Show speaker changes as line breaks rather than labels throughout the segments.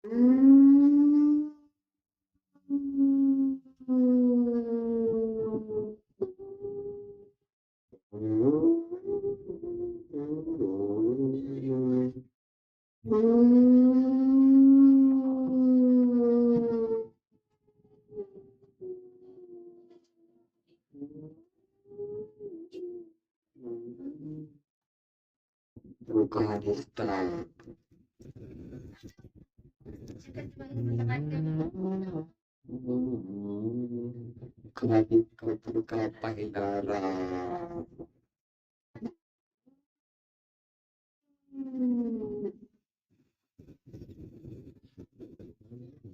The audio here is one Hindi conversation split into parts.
वो कहानी इस तरह कहानी कब्र का पहला रात।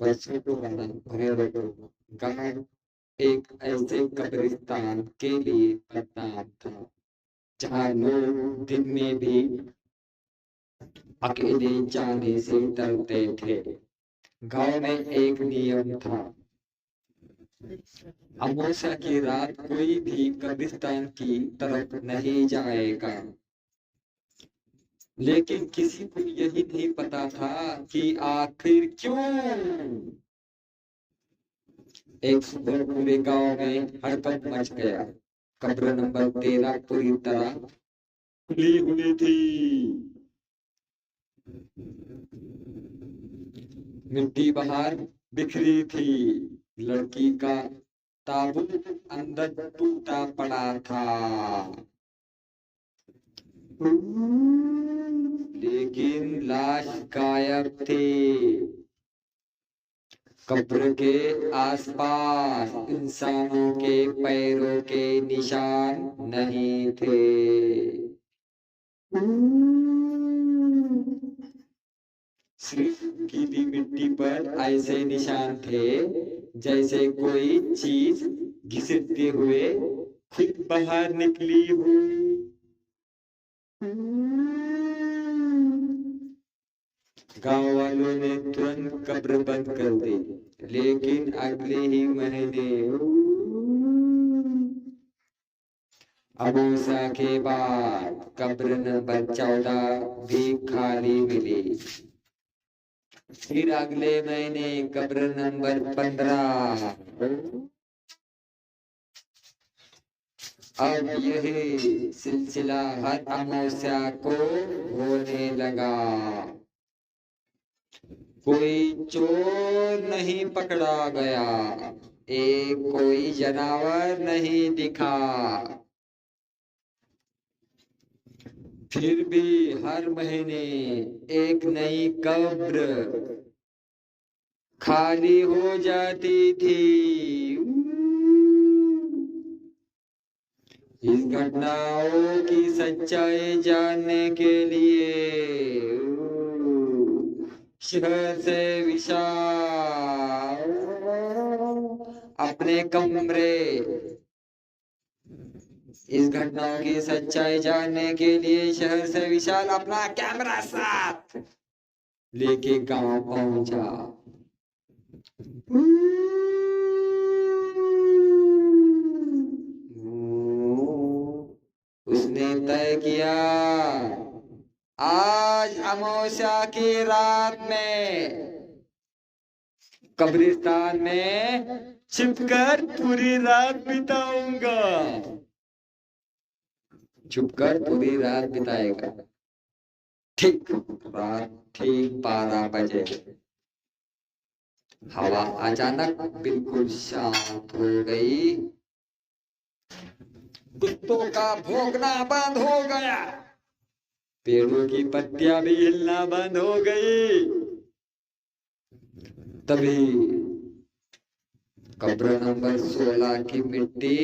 वैसे तो गाँव एक ऐसे कब्रिस्तान के लिए प्रदान था जहाँ लोग दिन में भी अकेले जाने से डरते थे। गांव में एक नियम था, अमावस्या की रात कोई भी कब्रिस्तान की तरफ नहीं जाएगा। लेकिन किसी को यही नहीं पता था कि आखिर क्यों। एक सुबह पूरे गांव में हड़कंप मच गया। कब्र नंबर 13 पूरी तरह खुली हुई थी। मिट्टी बाहर बिखरी थी। लड़की का ताबूत अंदर टूटा पड़ा था, लेकिन लाश गायब थी। कब्र के आसपास इंसानों के पैरों के निशान नहीं थे। सिर्फ गीली मिट्टी पर ऐसे निशान थे जैसे कोई चीज घिसटते हुए खुद बाहर निकली हो। गांव वालों ने तुरंत कब्र बंद कर दी, लेकिन अगले ही महीने अमावस्या के बाद कब्र नंबर 14 भी खाली मिली। फिर अगले महीने कब्र नंबर 15। अब यही सिलसिला हर अमावस्या को होने लगा। कोई चोर नहीं पकड़ा गया, एक कोई जानवर नहीं दिखा। फिर भी हर महीने एक नई कब्र खाली हो जाती थी। इस घटनाओं की सच्चाई जानने के लिए शहर से विशाल अपने कमरे, इस घटनाओं की सच्चाई जानने के लिए शहर से विशाल अपना कैमरा साथ लेके गांव पहुंचा। उसने तय किया, आज अमावस्या की रात में कब्रिस्तान में छिपकर पूरी रात बिताऊंगा। छुपकर पूरी रात बिताएगा। ठीक रात ठीक 12 बजे हवा अचानक बिल्कुल शांत हो गई। कुत्तों का भौंकना बंद हो गया। पेड़ों की पत्तियां भी हिलना बंद हो गई। तभी कब्र नंबर 16 की मिट्टी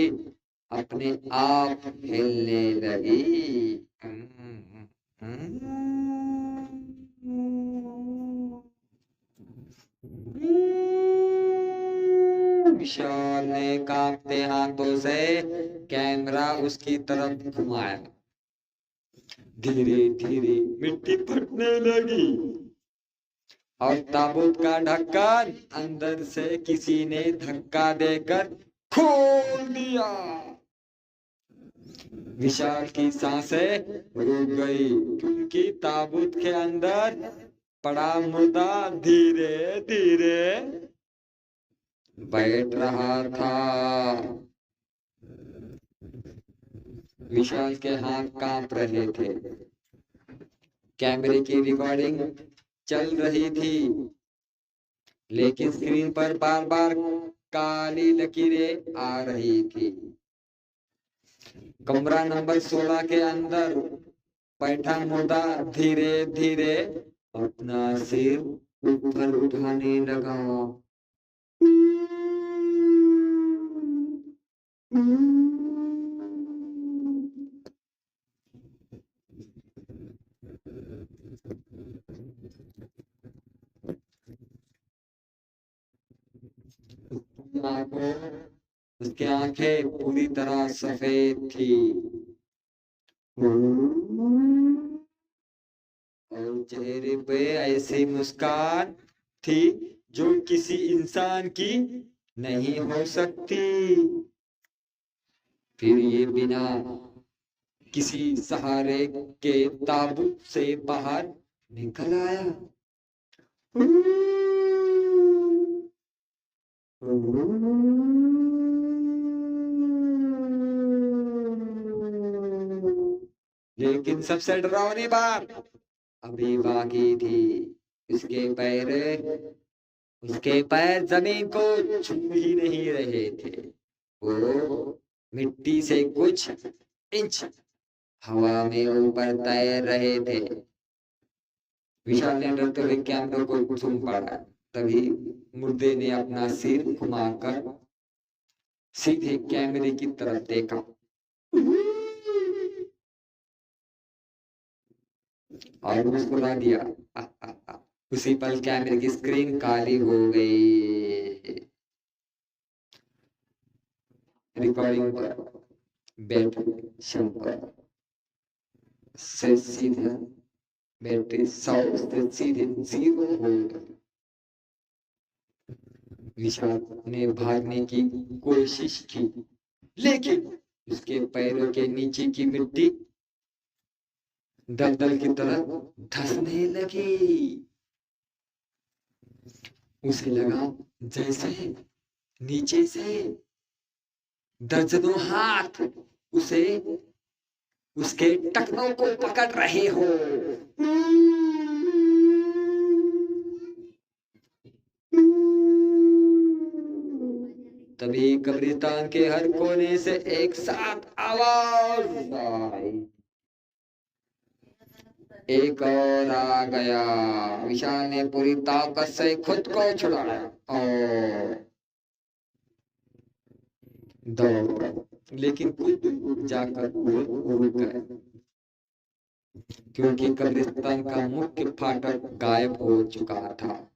अपने आप हिलने लगी। विशाल ने कांपते हाथों से कैमरा उसकी तरफ घुमाया। धीरे धीरे मिट्टी फटने लगी और ताबूत का ढक्कन अंदर से किसी ने धक्का देकर खोल दिया। विशाल की सांसें रुक गई, क्योंकि ताबूत के अंदर पड़ा मुर्दा धीरे धीरे बैठ रहा था। विशाल के हाथ कांप रहे थे। कैमरे की रिकॉर्डिंग चल रही थी, लेकिन स्क्रीन पर बार बार काली लकीरें आ रही थी। कमरा नंबर 16 के अंदर बैठा मुर्दा धीरे धीरे अपना सिर ऊपर उठाने लगा। उसकी आंखें पूरी तरह सफेद थी और चेहरे पे ऐसी मुस्कान थी जो किसी इंसान की नहीं हो सकती। फिर ये बिना किसी सहारे के ताबूत से बाहर निकल आया। लेकिन सबसे डरावनी बात अभी बाकी थी। उसके पैर जमीन को छू ही नहीं रहे थे। वो मिट्टी से कुछ इंच हवा में ऊपर तैर रहे थे। विशाल ने डरते हुए कैमरे को झूम पड़ा। तभी मुर्दे ने अपना सिर घुमाकर सीधे कैमरे की तरफ देखा और मुस्कुरा दिया। उसी पल कैमरे की स्क्रीन काली हो गई। रिकॉर्डिंग पर बैटरी शंपर से सीधे बैटरी 100 से सीधे 0 हो गई। विशाल ने भागने की कोशिश की, लेकिन उसके पैरों के नीचे की मिट्टी दलदल की तरह धंसने लगी। उसे लगा जैसे नीचे से दर्जनों हाथ उसे उसके टखनों को पकड़ रहे हो। तभी कब्रिस्तान के हर कोने से एक साथ आवाज आई, एक और आ गया। विशाल ने पूरी ताकत से खुद को छुड़ाया और दौड़, लेकिन कुछ दूर जाकर वो रुक गए, क्योंकि कब्रिस्तान का मुख्य फाटक गायब हो चुका था।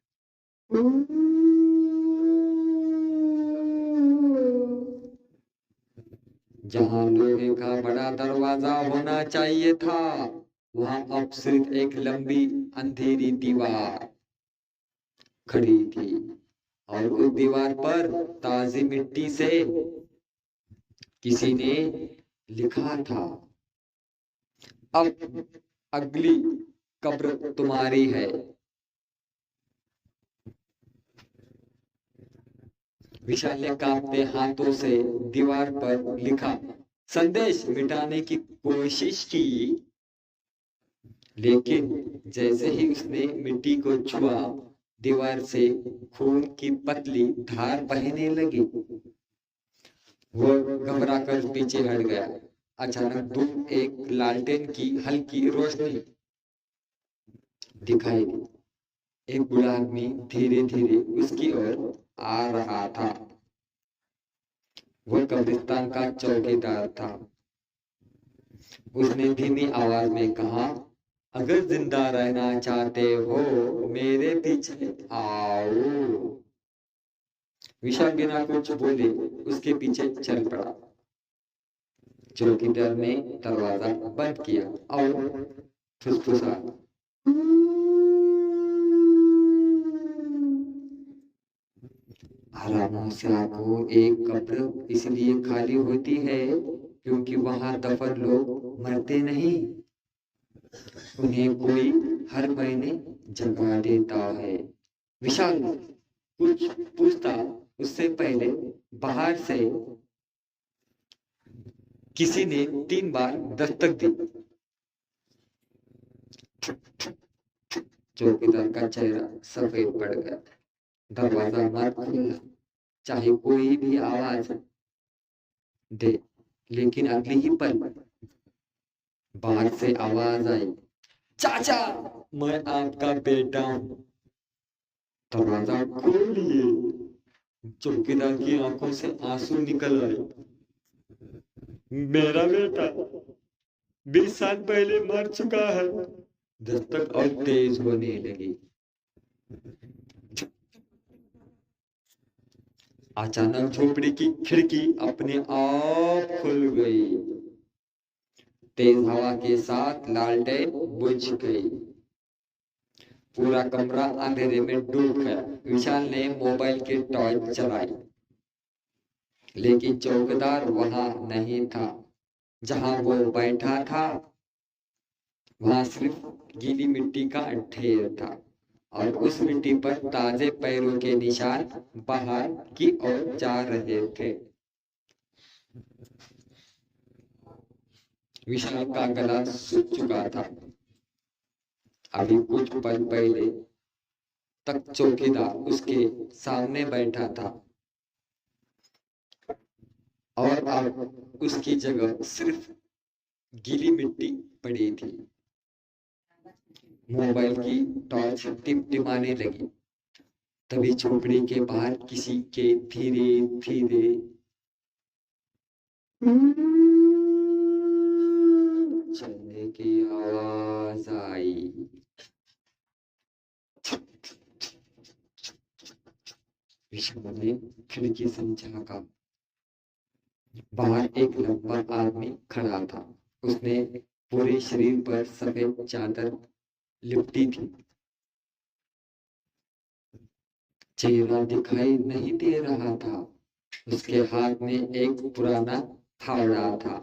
जहां लोहे का बड़ा दरवाजा होना चाहिए था, वहां अब सिर्फ एक लंबी अंधेरी दीवार खड़ी थी और उस दीवार पर ताजी मिट्टी से किसी ने लिखा था, अब अगली कब्र तुम्हारी है। विशाल ने कांपते हाथों से दीवार पर लिखा संदेश मिटाने की कोशिश की, लेकिन जैसे ही उसने मिट्टी को छुआ, दीवार से खून की पतली धार बहने लगी। वो घबराकर पीछे हट गया। अचानक दूर एक लालटेन की हल्की रोशनी दिखाई दी। एक बूढ़ा आदमी धीरे धीरे उसकी ओर आ रहा था। वो कब्रिस्तान का चौकीदार था। उसने धीमी आवाज में कहा, अगर जिंदा रहना चाहते हो मेरे पीछे आओ। विशाल बिना कुछ बोले उसके पीछे चल पड़ा। चौकीदार ने दरवाजा बंद किया और फुसफुसा, हरामों को एक कब्र इसलिए खाली होती है क्योंकि वहां दफन लोग मरते नहीं, उन्हें कोई हर महीने जगा देता है। विशाल कुछ पूछता उससे पहले बाहर से किसी ने 3 बार दस्तक दी। चौकीदार का चेहरा सफेद पड़ गया। दरवाजा मत खोलना, चाहे कोई भी आवाज दे। लेकिन अगली ही पल बाहर से आवाज आई, चाचा, मैं आपका बेटा हूँ। दरवाजा खोलिए। चौकीदार की आंखों से आंसू निकल आए। मेरा बेटा 20 साल पहले मर चुका है। दस्तक और तेज होने लगी। अचानक झोपड़ी की खिड़की अपने आप खुल गई। तेज हवा के साथ लालटेन बुझ गई। पूरा कमरा अंधेरे में डूब गया। विशाल ने मोबाइल की टॉर्च चलाई, लेकिन चौकीदार वहां नहीं था। जहां वो बैठा था वहां सिर्फ गीली मिट्टी का ढेर था और उस मिट्टी पर ताजे पैरों के निशान बाहर की ओर जा रहे थे। विशाल का गला सूख चुका था। अभी कुछ पल पहले तक चौकीदार उसके सामने बैठा था और अब उसकी जगह सिर्फ गीली मिट्टी पड़ी थी। मोबाइल की टॉर्च टिमटिमाने लगी। तभी झोपड़ी के बाहर किसी के धीरे धीरे चलने की आवाज आई। विशाल ने खिड़की से झांका। बाहर एक लंबा आदमी खड़ा था। उसने पूरे शरीर पर सफेद चादर लिपटी थी। चेहरा दिखाई नहीं दे रहा था। उसके हाथ में एक पुराना फावड़ा था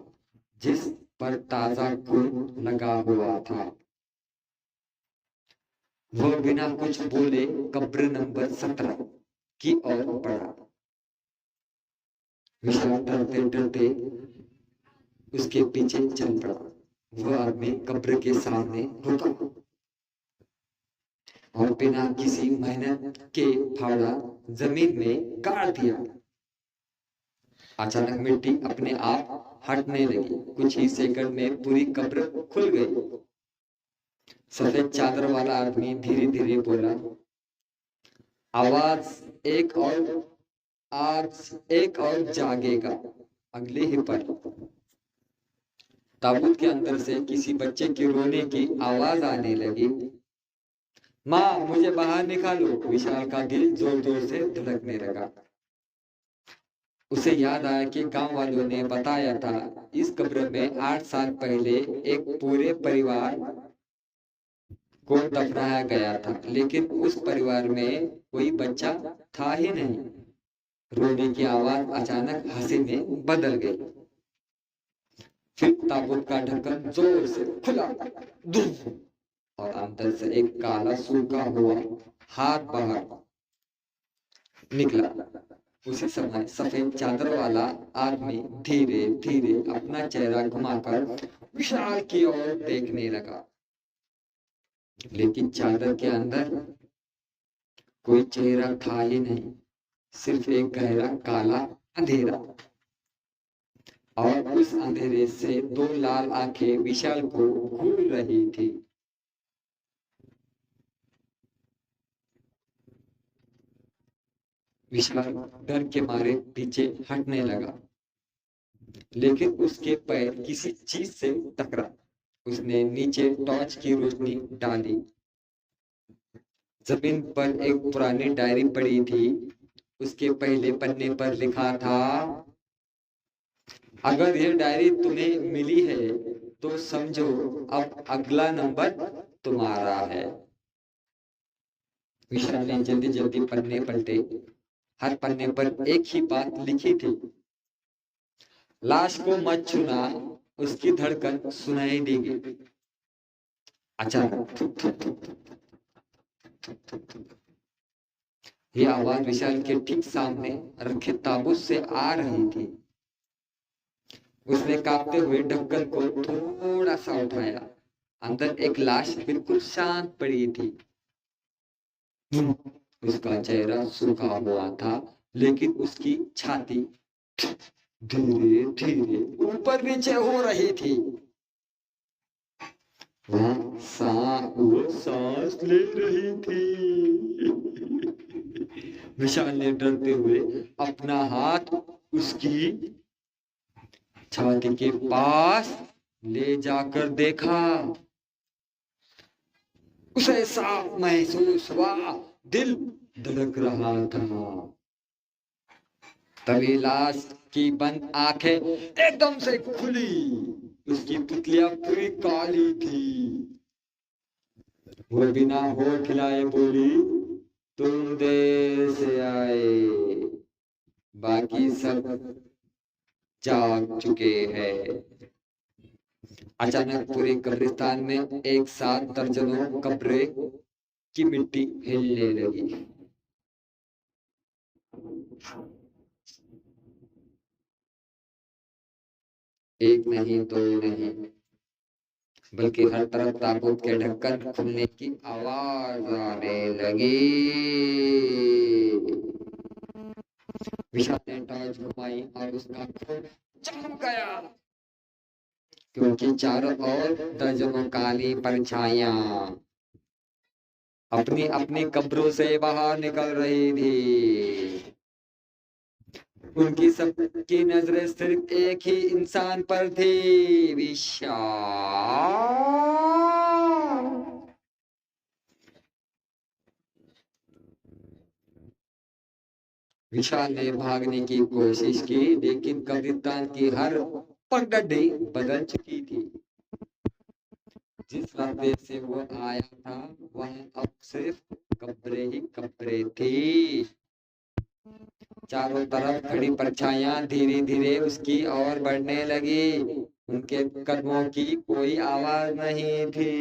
जिस पर ताजा खून लगा हुआ था। वह बिना कुछ बोले कब्र नंबर 17 की ओर बढ़ा। विशाल डरते डरते उसके पीछे चल पड़ा। वह आदमी कब्र के सामने रुका और बिना किसी मेहनत के फावड़ा जमीन में गाड़ दिया। अचानक मिट्टी अपने आप हटने लगी। कुछ ही सेकंड में पूरी कब्र खुल गई। सफेद चादर वाला आदमी धीरे धीरे बोला, आज एक और जागेगा। अगले ही पल ताबूत के अंदर से किसी बच्चे के रोने की आवाज आने लगी। माँ, मुझे बाहर निकालो। विशाल का दिल जोर जोर से धड़कने लगा। उसे याद आया कि गांव वालों ने बताया था इस कब्र में 8 साल पहले एक पूरे परिवार को दफनाया गया था, लेकिन उस परिवार में कोई बच्चा था ही नहीं। रोने की आवाज अचानक हंसी में बदल गई। फिर ताबूत का ढक्कन जोर से खुला और अंदर से एक काला सूखा हुआ हाथ बाहर निकला। उसी समय सफेद चादर वाला आदमी धीरे धीरे अपना चेहरा घुमाकर विशाल की ओर देखने लगा, लेकिन चादर के अंदर कोई चेहरा था ही नहीं, सिर्फ एक गहरा काला अंधेरा। और उस अंधेरे से 2 लाल आंखें विशाल को घूर रही थी। विशाल डर के मारे पीछे हटने लगा, लेकिन उसके पैर किसी चीज से टकरा। उसने नीचे टॉर्च की रोशनी डाली। जमीन पर एक पुरानी डायरी पड़ी थी। उसके पहले पन्ने पर लिखा था, अगर यह डायरी तुम्हें मिली है तो समझो अब अगला नंबर तुम्हारा है। विशाल ने जल्दी जल्दी पन्ने पलटे। हर पन्ने पर एक ही बात लिखी थी, लाश को मत छूना, उसकी धड़कन सुनाई देगी। अचानक थुक थुक थुक। ये आवाज विशाल के ठीक सामने रखे ताबूत से आ रही थी। उसने कांपते हुए ढक्कन को थोड़ा सा उठाया। अंदर एक लाश बिल्कुल शांत पड़ी थी। उसका चेहरा सूखा हुआ था, लेकिन उसकी छाती धीरे धीरे ऊपर नीचे हो रही थी। वह सांस ले रही थी। विशाल ने डरते हुए अपना हाथ उसकी छाती के पास ले जाकर देखा। उसे साफ महसूस हुआ, दिल धड़क रहा था। तभी लाश की बंद आंखें एकदम से खुली। उसकी पुतलियां पूरी काली थी। वो बिना होठ हिलाए बोली, तुम देर से आए, बाकी सब जाग चुके हैं। अचानक पूरे कब्रिस्तान में एक साथ दर्जनों कब्रें की मिट्टी हिलने लगी। एक नहीं, दो नहीं, बल्कि हर तरफ ताबूत के ढक्कन खुलने की आवाज आने लगी। विशाल ने टॉर्च घुमाई और उसका खून चमक गया, क्योंकि चारों ओर दर्जनों काली परछाइयां अपनी अपनी कब्रों से बाहर निकल रही थी। उनकी सबकी नजरें सिर्फ एक ही इंसान पर थी, विशाल। विशाल ने भागने की कोशिश की, लेकिन कब्रिस्तान की हर पगडंडी बदल चुकी थी। जिस रास्ते से वो आया था, वह अब सिर्फ कब्रें ही कब्रें थी। चारों तरफ खड़ी परछाइयां धीरे धीरे उसकी ओर बढ़ने लगी। उनके कदमों की कोई आवाज नहीं थी,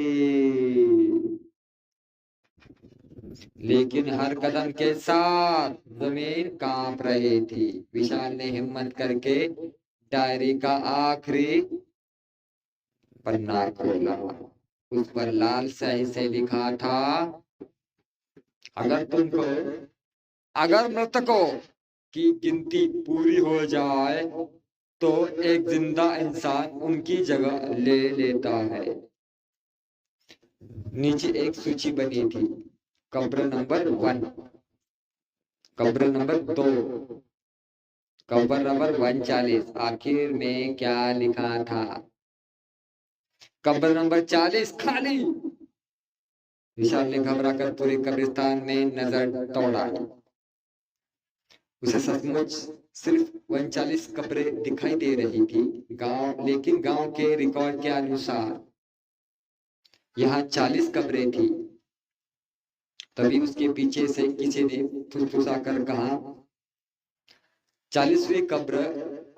लेकिन हर कदम के साथ जमीन कांप रही थी। विशाल ने हिम्मत करके डायरी का आखिरी पन्ना खोला। उस पर लाल स्याही से लिखा था, अगर मृतकों की गिनती पूरी हो जाए तो एक जिंदा इंसान उनकी जगह ले लेता है। नीचे एक सूची बनी थी, कब्र नंबर 1, कब्र नंबर 2, कब्र नंबर 140। आखिर में क्या लिखा था? कब्र नंबर 40 खाली। विशाल ने घबराकर पूरे कब्रिस्तान में नजर दौड़ाई। उसे सचमुच सिर्फ 39 कब्रें दिखाई दे रही थी, लेकिन गांव के रिकॉर्ड के अनुसार यहाँ 40 कब्रें थी। तभी उसके पीछे से किसी ने फुसफुसा कर कहा, 40वीं कब्र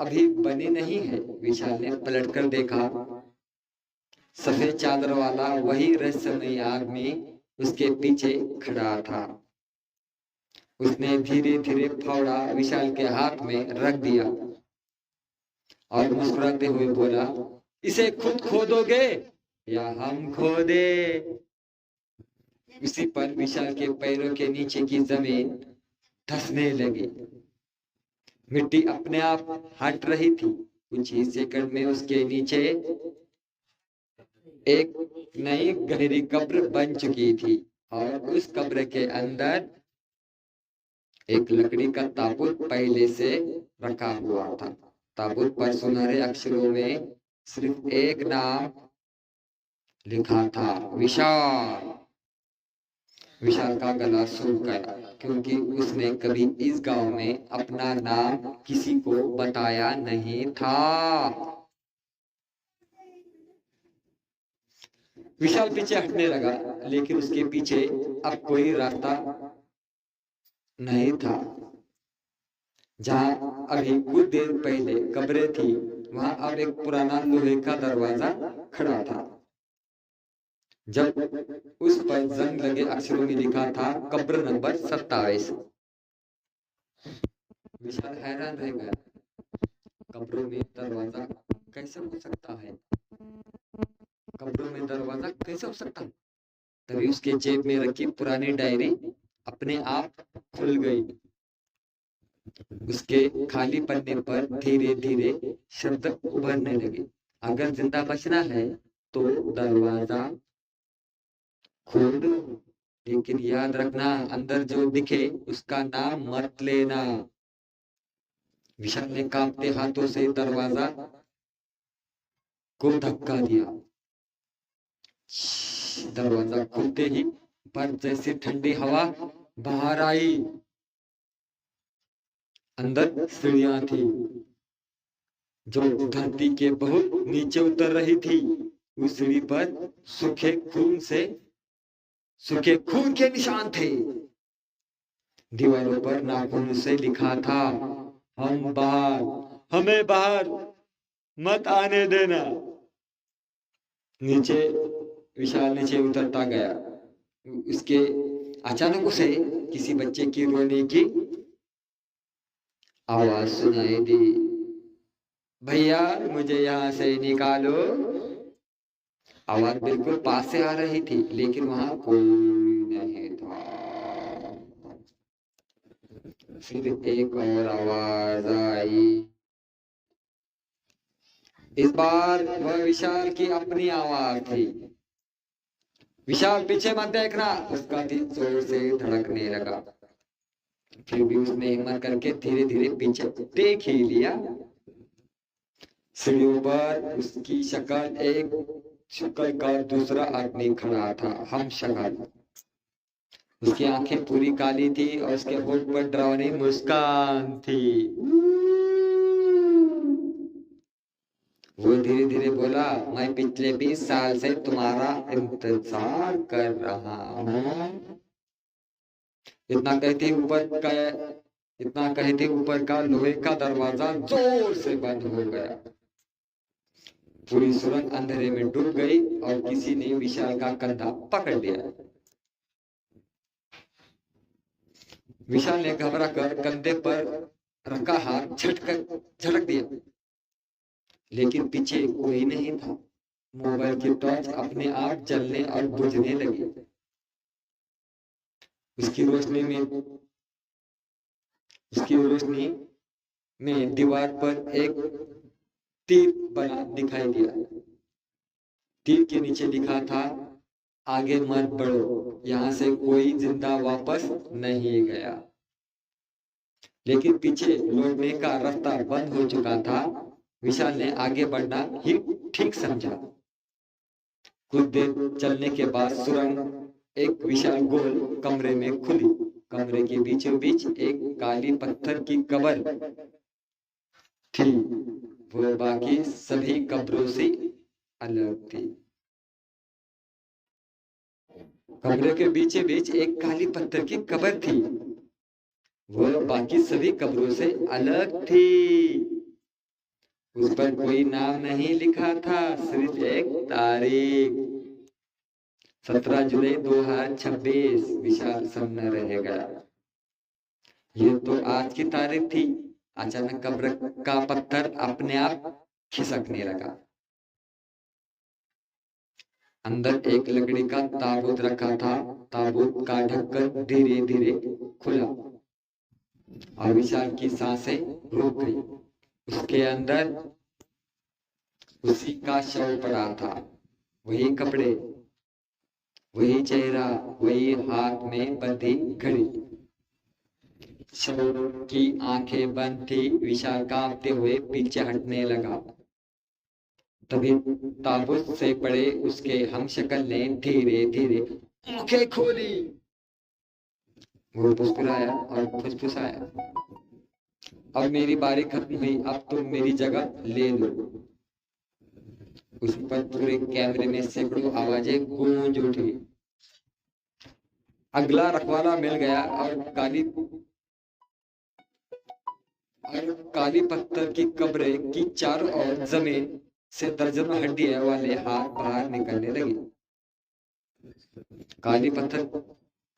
अभी बनी नहीं है। विशाल ने पलटकर देखा, सफेद चादर वाला वही रहस्यमयी आदमी उसके पीछे खड़ा था। उसने धीरे धीरे फावड़ा विशाल के हाथ में रख दिया और मुस्कुराते हुए बोला, इसे खुद खोदोगे या हम खोदे? उसी पर विशाल के पैरों के नीचे की जमीन धंसने लगी। मिट्टी अपने आप हट रही थी। कुछ ही सेकंड में उसके नीचे एक नई गहरी कब्र बन चुकी थी और उस कब्र के अंदर एक लकड़ी का ताबूत पहले से रखा हुआ था। ताबूत पर सुनहरे अक्षरों में सिर्फ एक नाम लिखा था, विशाल। विशाल का गला सूख गया, क्योंकि उसने कभी इस गांव में अपना नाम किसी को बताया नहीं था। विशाल पीछे हटने लगा, लेकिन उसके पीछे अब कोई रास्ता नहीं था। जहां अभी कुछ देर पहले कब्रें थी, वहां अब एक पुराना लोहे का दरवाजा खड़ा था। जब उस पर जंग लगे अक्षरों में लिखा था कब्र नंबर 27। विशाल हैरान रह गया, कब्रों में दरवाजा कैसे हो सकता है, कब्रों में दरवाजा कैसे हो सकता है। तभी उसके जेब में रखी पुरानी डायरी अपने आप खुल गई। उसके खाली पन्ने पर धीरे धीरे शब्द उभरने लगे, अगर जिंदा बचना है तो दरवाजा खोल दो, लेकिन याद रखना अंदर जो दिखे उसका नाम मत लेना। विशाल ने कांपते हाथों से दरवाजा को धक्का दिया। दरवाजा खुलते ही पर जैसी ठंडी हवा बाहर आई। अंदर सीढ़ियां थी जो धरती के बहुत नीचे उतर रही थी। उस सीढ़ी पर सूखे खून के निशान थे। दीवारों पर नाखून से लिखा था, हमें बाहर मत आने देना। विशाल नीचे उतरता गया। उसके अचानक उसे किसी बच्चे की रोने की आवाज सुनाई दी, भैया मुझे यहाँ से निकालो। आवाज बिल्कुल पास से आ रही थी, लेकिन वहां कोई नहीं था। फिर एक और आवाज आई। इस बार वह विशाल की अपनी आवाज थी। विशाल पीछे मत देखना। उसका दिल जोर से धड़कने लगा। फिर भी उसने हिम्मत करके धीरे धीरे पीछे देख ही लिया। सीढ़ियों पर उसकी शक्ल का दूसरा आदमी खड़ा था, हम शक्ल। उसकी आंखें पूरी काली थी और उसके होठ पर डरावनी मुस्कान थी। वो धीरे धीरे बोला, मैं पिछले 20 साल से तुम्हारा इंतजार कर रहा हूँ। इतना कहते ऊपर का लोहे का दरवाजा जोर से बंद हो गया। पूरी सुरंग अंधेरे में डूब गई और किसी ने विशाल का कंधा पकड़ लिया। विशाल ने घबरा कर कंधे पर रखा हाथ झटक दिया, लेकिन पीछे कोई नहीं था। मोबाइल की टॉर्च अपने आप जलने और बुझने लगी। उसकी रोशनी में दीवार पर एक तीर बना दिखाई दिया। तीर के नीचे लिखा था, आगे मत बढ़ो, यहाँ से कोई जिंदा वापस नहीं गया। लेकिन पीछे लौटने का रास्ता बंद हो चुका था। विशाल ने आगे बढ़ना ही ठीक समझा। कुछ देर चलने के बाद सुरंग एक विशाल गोल कमरे में खुली। कमरे के बीचों बीच एक काली पत्थर की कब्र थी। वो बाकी सभी कब्रों से अलग थी। कमरे के बीचे बीच एक काली पत्थर की कब्र थी। वो बाकी सभी कब्रों से अलग थी। उस पर कोई नाम नहीं लिखा था, सिर्फ एक तारीख, 17 जुलाई 2026। विशाल सामने रहेगा। ये तो आज की तारीख थी। अचानक कब्र का पत्थर अपने आप खिसकने लगा। अंदर एक लकड़ी का ताबूत रखा था। ताबूत का ढक्कन धीरे धीरे खुला और विशाल की सांसें रुक गई। उसके अंदर उसी का शव पड़ा था। वही कपड़े, वही चेहरा, वही हाथ में बंधी घड़ी। शव की आंखें बंद थी। विशाल कांपते हुए पीछे हटने लगा। तभी ताबूत से पड़े उसके हमशक्ल ने धीरे धीरे आंखें खोली। वो मुस्कुराया और फुसफुसाया, अब मेरी बारी खत्म हुई, अब तुम मेरी जगह ले लो। उस पर पूरे कैमरे में सैकड़ों आवाजें गूंज उठी। अगला रखवाला मिल गया और काली पत्थर की कब्र की चारों ओर जमीन से दर्जनों हड्डियां वाले हाथ बाहर निकलने लगे। काली पत्थर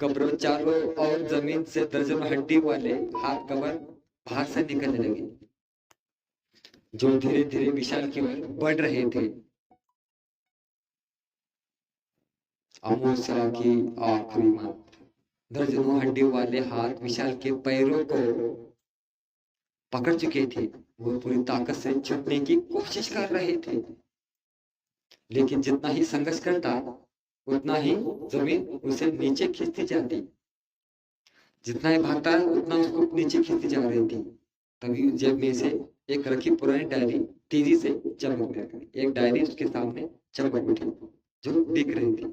कब्रों चारों और जमीन से दर्जनों हड्डी वाले हाथ कबर बाहर से निकलने लगे, जो धीरे धीरे विशाल की ओर बढ़ रहे थे। अमूसा की आखिरी मंत्र। दर्जनों हड्डी वाले हाथ विशाल के पैरों को पकड़ चुके थे। वो पूरी ताकत से छूटने की कोशिश कर रहे थे, लेकिन जितना ही संघर्ष करता उतना ही जमीन उसे नीचे खींचती जाती। जितना ही भागता उतना उसको नीचे खींचती जा रही थी। तभी जेब में से एक रखी पुरानी डायरी तेजी से चमकने लगी। एक डायरी उसके सामने चमक उठी जो दिख रही थी।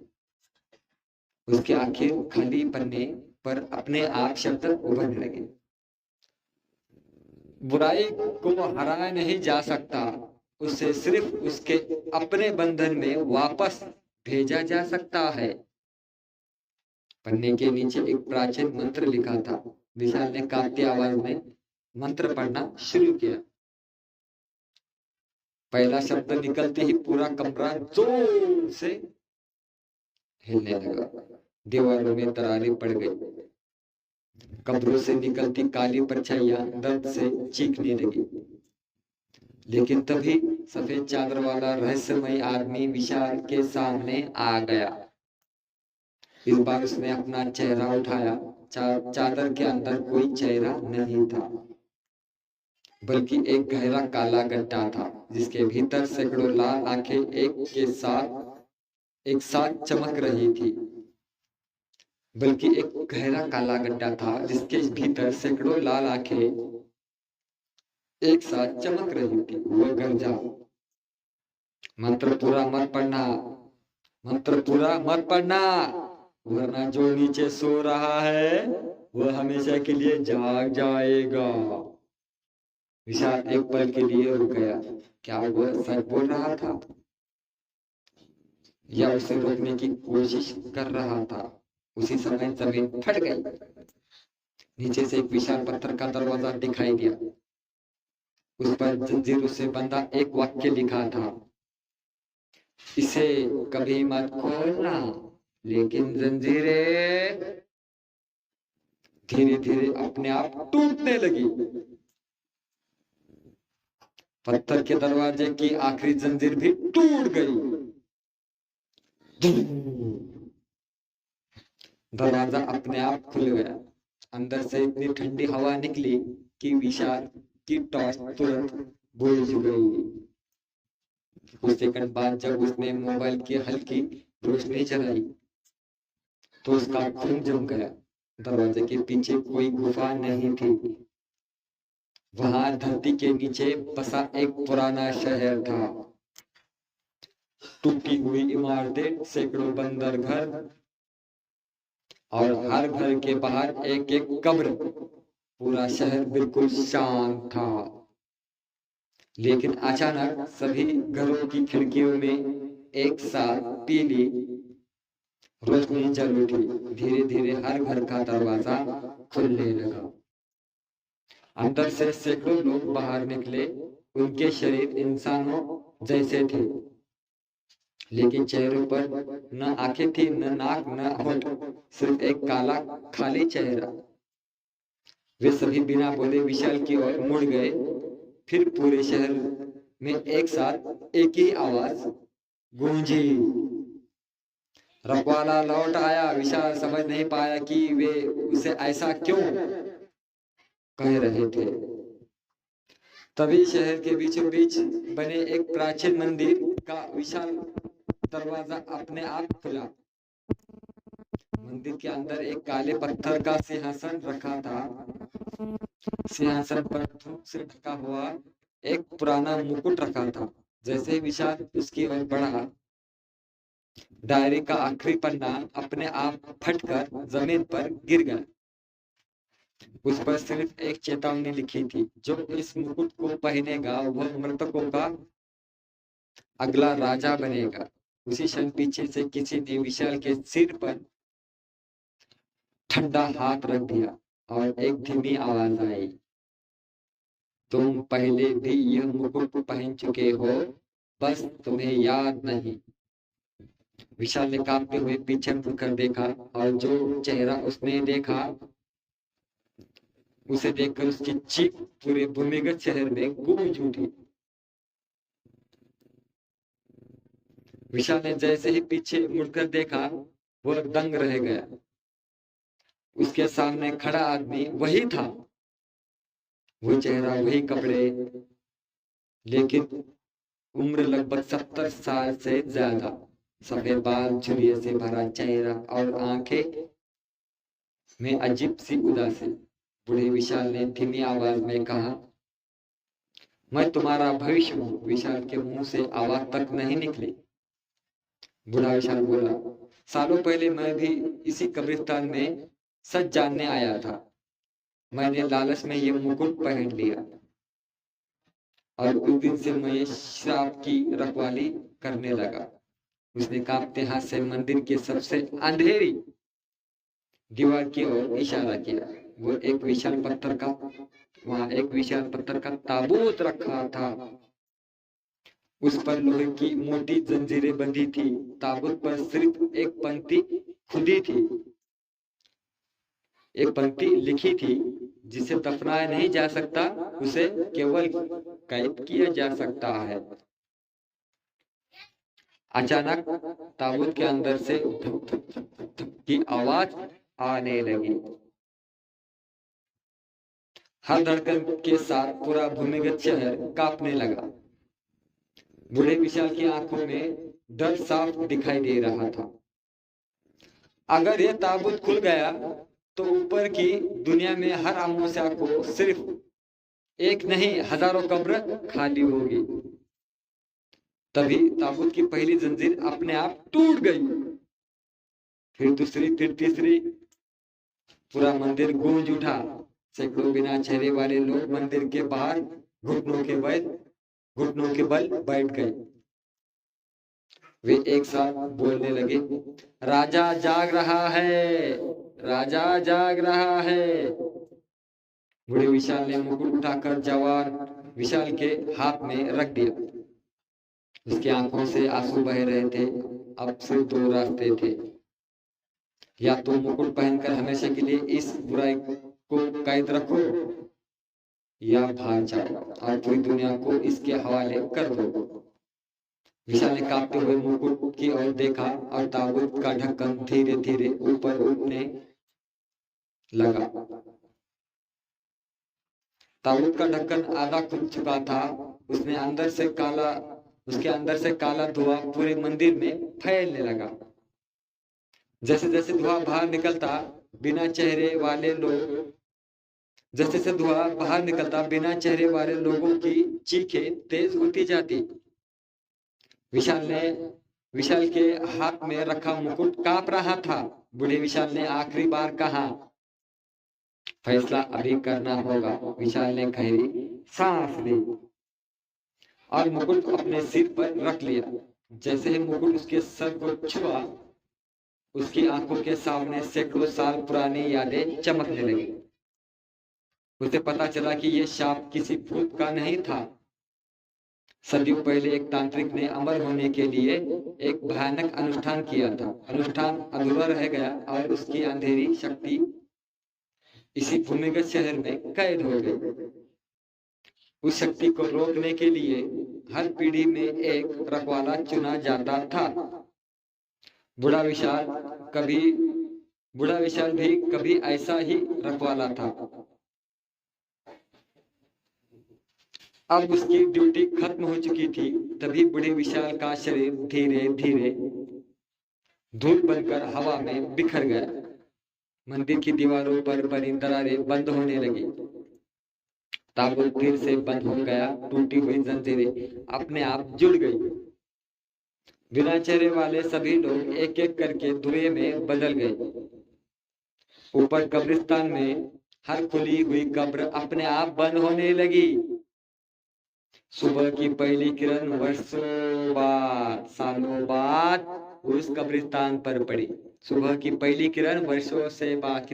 उसके आखिर खाली पन्ने पर अपने आप शब्द उभरने लगे। बुराई को हराया नहीं जा सकता, उसे सिर्फ उसके अपने बंधन में वापस भेजा जा सकता है। पन्ने के नीचे एक प्राचीन मंत्र लिखा था। विशाल ने कांपती आवाज में मंत्र पढ़ना शुरू किया। पहला शब्द निकलते ही पूरा कमरा जोर से हिलने लगा। दीवारों में दरारें पड़ गई। कब्रों से निकलती काली परछाइयां दर्द से चीखने लगी। लेकिन तभी सफेद चादर वाला रहस्यमय आदमी विशाल के सामने आ गया। इस बार उसने अपना चेहरा उठाया। चादर के अंदर कोई चेहरा नहीं था, बल्कि एक गहरा काला गड्ढा था, जिसके भीतर सैकड़ों लाल आंखें एक साथ चमक रही थी। बल्कि एक गहरा काला गड्ढा था, जिसके भीतर सैकड़ों लाल आंखें एक साथ चमक रही थी। वो गरजा, मंत्र पूरा मत पढ़ना, मंत्र पूरा मत पढ़ना, वरना जो नीचे सो रहा है वह हमेशा के लिए जाग जाएगा। विशाल एक पल के लिए रुक गया। क्या वह सच बोल रहा था या उसे रोकने की कोशिश कर रहा था? उसी समय जमीन फट गई। नीचे से एक विशाल पत्थर का दरवाजा दिखाई दिया। उस पर जंजीरों से बंधा एक वाक्य लिखा था, इसे कभी मत खोलना। लेकिन जंजीरें धीरे धीरे अपने आप टूटने लगी। पत्थर के दरवाजे की आखिरी जंजीर भी टूट गई। दरवाजा अपने आप खुल गया। अंदर से इतनी ठंडी हवा निकली कि विशाल की टॉर्च तुरंत बुझ गई। कुछ सेकंड बाद जब उसने मोबाइल की हल्की रोशनी जलाई तो उसका खून जम गया। दरवाजे के पीछे कोई गुफा नहीं थी। वहां धरती के नीचे बसा एक पुराना शहर था। टूटी हुई इमारतें, सैकड़ों बंदर घर और हर घर के बाहर एक एक कब्र। पूरा शहर बिल्कुल शांत था। लेकिन अचानक सभी घरों की खिड़कियों में एक साथ पीली रोशनी जल उठी। धीरे धीरे हर घर का दरवाजा खुलने लगा। अंदर से सैकड़ों लोग बाहर निकले। उनके शरीर इंसानों जैसे थे, लेकिन चेहरों पर न आंखें थी, न नाक, न होंठ, सिर्फ एक काला खाली चेहरा। वे सभी बिना बोले विशाल की ओर मुड़ गए। फिर पूरे शहर में एक साथ एक ही आवाज गूंजी, रखवाला लौट आया। विशाल समझ नहीं पाया कि वे उसे ऐसा क्यों कह रहे थे। तभी शहर के बीचों बीच बने एक प्राचीन मंदिर का विशाल दरवाजा अपने आप खुला। मंदिर के अंदर एक काले पत्थर का सिंहासन रखा था। सिंहासन पर धूप से ढका हुआ एक पुराना मुकुट रखा था। जैसे ही विशाल उसकी ओर बढ़ा, डायरी का आखिरी पन्ना अपने आप फटकर जमीन पर गिर गया। उस पर सिर्फ एक चेतावनी लिखी थी, जो इस मुकुट को पहनेगा वह मृतकों का अगला राजा बनेगा। उसी क्षण पीछे से किसी ने विशाल के सिर पर ठंडा हाथ रख दिया और एक धीमी आवाज आई, तुम पहले भी यह मुकुट पहन चुके हो, बस तुम्हें याद नहीं। विशाल ने कांपते हुए पीछे मुड़कर देखा और जो चेहरा उसने देखा उसे देखकर उसकी चीख पूरे भूमिगत शहर में गूंज उठी। विशाल ने जैसे ही पीछे मुड़कर देखा वो दंग रह गया। उसके सामने खड़ा आदमी वही था, वो चेहरा, वही कपड़े, लेकिन उम्र लगभग 70 साल से ज्यादा। सफेद बाल, झुर्रियों से भरा चेहरा और आंखें में अजीब सी उदासी। बूढ़े विशाल ने धीमी आवाज में कहा, मैं तुम्हारा भविष्य हूँ। विशाल के मुंह से आवाज तक नहीं निकली। बूढ़ा विशाल बोला, सालों पहले मैं भी इसी कब्रिस्तान में सच जानने आया था। मैंने लालच में ये मुकुट पहन लिया और उस दिन से मैं श्राप की रखवाली करने लगा। उसने कांपते हाथ से मंदिर के सबसे अंधेरी दीवार की ओर इशारा किया। वो एक विशाल पत्थर का वहां एक विशाल पत्थर का ताबूत रखा था। उस पर लोहे की मोटी जंजीरें बंधी थी। ताबूत पर सिर्फ एक पंक्ति खुदी थी, एक पंक्ति लिखी थी, जिसे दफनाया नहीं जा सकता, उसे केवल कैद किया जा सकता है। अचानक ताबूत के अंदर से धक धक धक धक धक की आवाज आने लगी। हर धड़कन के साथ पूरा भूमिगत शहर कांपने लगा। बूढ़े विशाल की आंखों में डर साफ दिखाई दे रहा था। अगर यह ताबूत खुल गया तो ऊपर की दुनिया में हर अमावस्या को सिर्फ एक नहीं हजारों कब्र खाली होगी। तभी ताबूत की पहली जंजीर अपने आप टूट गई, फिर दूसरी, फिर तीसरी। पूरा मंदिर गूंज उठा। सैकड़ों बिना चेहरे वाले लोग मंदिर के बाहर घुटनों के बल बैठ गए। वे एक साथ बोलने लगे, राजा जाग रहा है, राजा जाग रहा है। बूढ़े विशाल ने मुकुट उठाकर जवान विशाल के हाथ में रख दिया। उसकी आंखों से आंसू बह रहे थे। अब सिर्फ दो रास्ते थे, या तो मुकुट पहनकर हमेशा के लिए इस बुराई को कैद रखो, या भाग जाओ और पूरी दुनिया को इसके हवाले कर दो। विशाल ने कांपते हुए मुकुट की ओर देखा और ताबूत का ढक्कन धीरे धीरे ऊपर उठने लगा। ताबूत का ढक्कन आधा खुल चुका था। उसके अंदर से काला धुआं पूरे मंदिर में फैलने लगा। जैसे जैसे धुआं बाहर निकलता बिना चेहरे वाले लोगों की चीखें तेज होती जाती। विशाल के हाथ में रखा मुकुट कांप रहा था। बूढ़े विशाल ने आखिरी बार कहा, फैसला अभी करना होगा। विशाल ने गहरी सांस ली और मुकुट अपने सिर पर रख लिया। जैसे ही मुकुट उसके सर को छुआ, उसकी आंखों के सामने सैकड़ों साल पुरानी यादें चमकने लगी। उसे पता चला कि यह शाप किसी भूत का नहीं था। सदियों पहले एक तांत्रिक ने अमर होने के लिए एक भयानक अनुष्ठान किया था। अनुष्ठान अधूरा रह गया और उसकी अंधेरी शक्ति इसी भूमिगत शहर में कैद हो गई। उस शक्ति को रोकने के लिए हर पीढ़ी में एक रखवाला चुना जाता था। बूढ़ा विशाल भी कभी ऐसा ही रखवाला था। अब उसकी ड्यूटी खत्म हो चुकी थी। तभी बूढ़े विशाल का शरीर धीरे धीरे धूल बनकर हवा में बिखर गया। मंदिर की दीवारों पर बनी दरारें बंद होने लगी। ताबूत फिर से बंद हो गया। टूटी हुई जंजीरें अपने आप जुड़ गई। बिना चेहरे वाले सभी लोग एक एक करके धुएं में बदल गए। ऊपर कब्रिस्तान में हर खुली हुई कब्र अपने आप बंद होने लगी। सुबह की पहली किरण वर्षों बाद, सालों बाद उस कब्रिस्तान पर पड़ी। सुबह की पहली किरण वर्षों से बाद,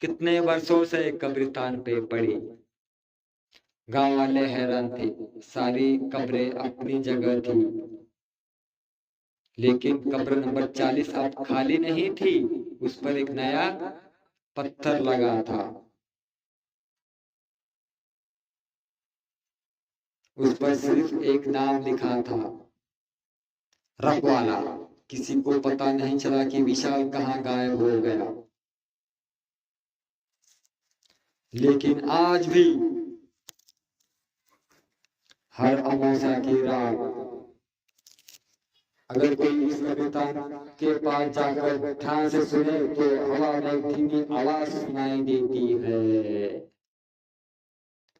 कितने वर्षों से कब्रिस्तान पे पड़ी। गांव वाले हैरान थे। सारी कब्रें अपनी जगह थी, लेकिन कब्र नंबर 40 अब खाली नहीं थी, उस पर एक नया पत्थर लगा था। उस पर सिर्फ एक नाम लिखा था, रखवाला। किसी को पता नहीं चला कि विशाल कहाँ गायब हो गया। लेकिन आज भी हर अमावस्या की रात अगर कोई इस कब्रिस्तान के पास जाकर ध्यान से सुने तो हवा में धीमी आवाज सुनाई देती है,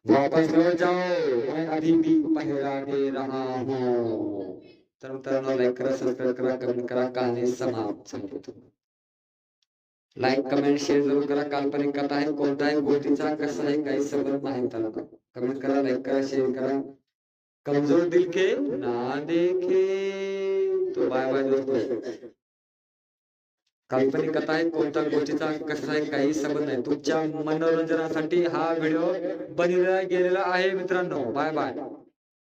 वापस लौट जाओ, मैं अभी भी पहरा दे रहा हूँ। तरह लाइक करा, सब्सक्राइब करा, कमेंट करा, कहानी समाप्त। लाईक कमेंट शेअर जरूर करा। काल्पनिक कथा आहे, कोणता आहे, गोष्टीचा कसा आहे, काही सबब माहिती आहे, कमेंट करा, लाईक करा, शेअर करा। कमजोर दिल के ना देखे तो बाय बाय दोस्तों। काल्पनिक कथा आहे, कोणत्या गोष्टीचा कसा आहे, काही सबब नाही, तुमच्या मनोरंजनासाठी हा व्हिडिओ बनवला गेलेला आहे मित्रांनो। Bye bye.